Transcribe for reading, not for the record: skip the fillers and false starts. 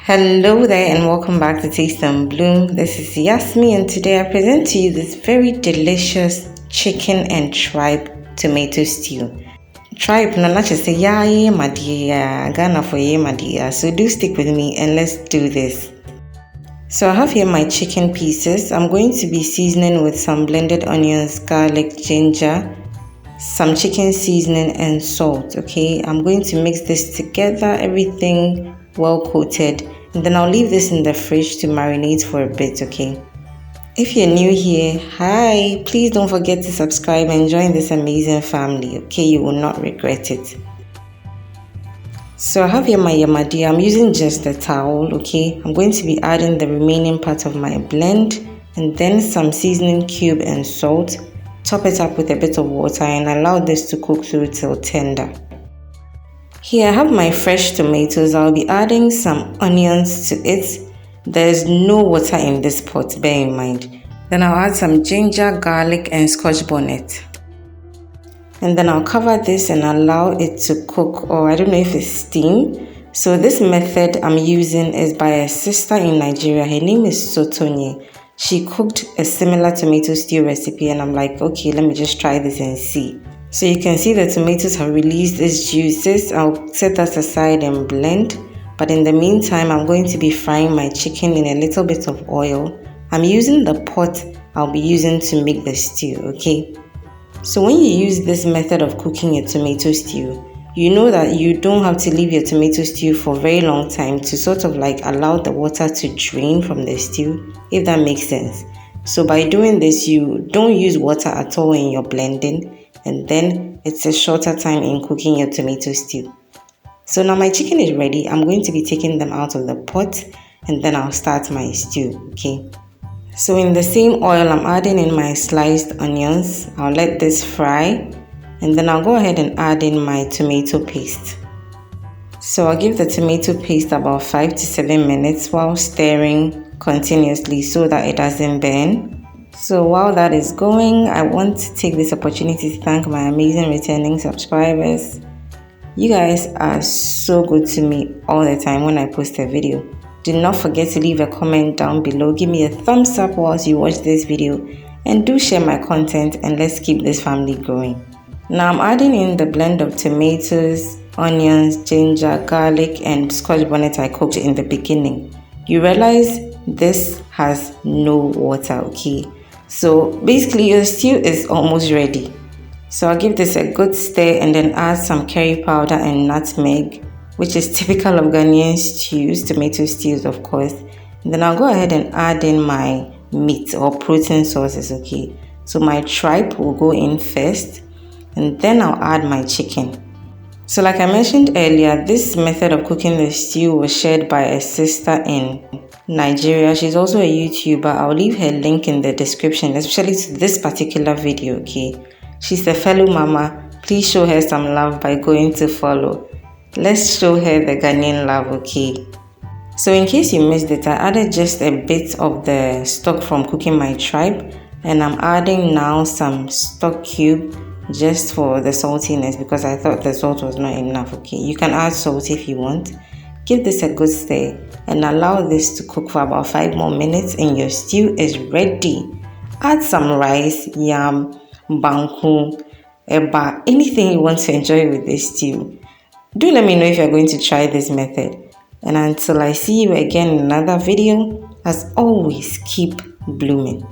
Hello there and welcome back to Taste and Bloom. This is Yasmi and today I present to you this very delicious chicken and tripe tomato stew. Tripe na nache say ya madia Ghana for ye madia. So do stick with me and let's do this. So I have here my chicken pieces. I'm going to be seasoning with some blended onions, garlic, ginger, some chicken seasoning and salt. Okay, I'm going to mix this together, everything well coated, and then I'll leave this in the fridge to marinate for a bit. Okay, if you're new here, hi, please don't forget to subscribe and join this amazing family. Okay, you will not regret it. So I have here my yamadi. I'm using just the towel. Okay, I'm going to be adding the remaining part of my blend and then some seasoning cube and salt. Top it up with a bit of water and allow this to cook through till tender. Here I have my fresh tomatoes. I'll be adding some onions to it. There's no water in this pot, bear in mind. Then I'll add some ginger, garlic and scotch bonnet. And then I'll cover this and allow it to cook, or I don't know if it's steam. So this method I'm using is by a sister in Nigeria. Her name is Sotonye. She cooked a similar tomato stew recipe and I'm like, okay, let me just try this and see. So you can see the tomatoes have released its juices. I'll set that aside and blend. But in the meantime, I'm going to be frying my chicken in a little bit of oil. I'm using the pot I'll be using to make the stew, okay? So when you use this method of cooking a tomato stew, you know that you don't have to leave your tomato stew for a very long time to sort of like allow the water to drain from the stew, if that makes sense. So by doing this, you don't use water at all in your blending, and then it's a shorter time in cooking your tomato stew. So now my chicken is ready. I'm going to be taking them out of the pot and then I'll start my stew, okay? So in the same oil, I'm adding in my sliced onions. I'll let this fry and then I'll go ahead and add in my tomato paste. So I'll give the tomato paste about 5 to 7 minutes while stirring continuously so that it doesn't burn. So while that is going, I want to take this opportunity to thank my amazing returning subscribers. You guys are so good to me all the time when I post a video. Do not forget to leave a comment down below. Give me a thumbs up whilst you watch this video and do share my content and let's keep this family growing. Now I'm adding in the blend of tomatoes, onions, ginger, garlic and scotch bonnet I cooked in the beginning. You realize this has no water, okay? So basically your stew is almost ready. So I'll give this a good stir and then add some curry powder and nutmeg, which is typical of Ghanaian stews, tomato stews of course. And then I'll go ahead and add in my meat or protein sources, okay? So my tripe will go in first and then I'll add my chicken. So like I mentioned earlier, this method of cooking the stew was shared by a sister in Nigeria. She's also a YouTuber. I'll leave her link in the description, especially to this particular video, okay? She's a fellow mama. Please show her some love by going to follow. Let's show her the Ghanaian love, okay? So in case you missed it, I added just a bit of the stock from cooking my tripe, and I'm adding now some stock cube just for the saltiness because I thought the salt was not enough, okay? You can add salt if you want. Give this a good stir and allow this to cook for about 5 more minutes and your stew is ready. Add some rice, yam, banku, eba, anything you want to enjoy with this stew. Do let me know if you're going to try this method. And until I see you again in another video, as always, keep blooming.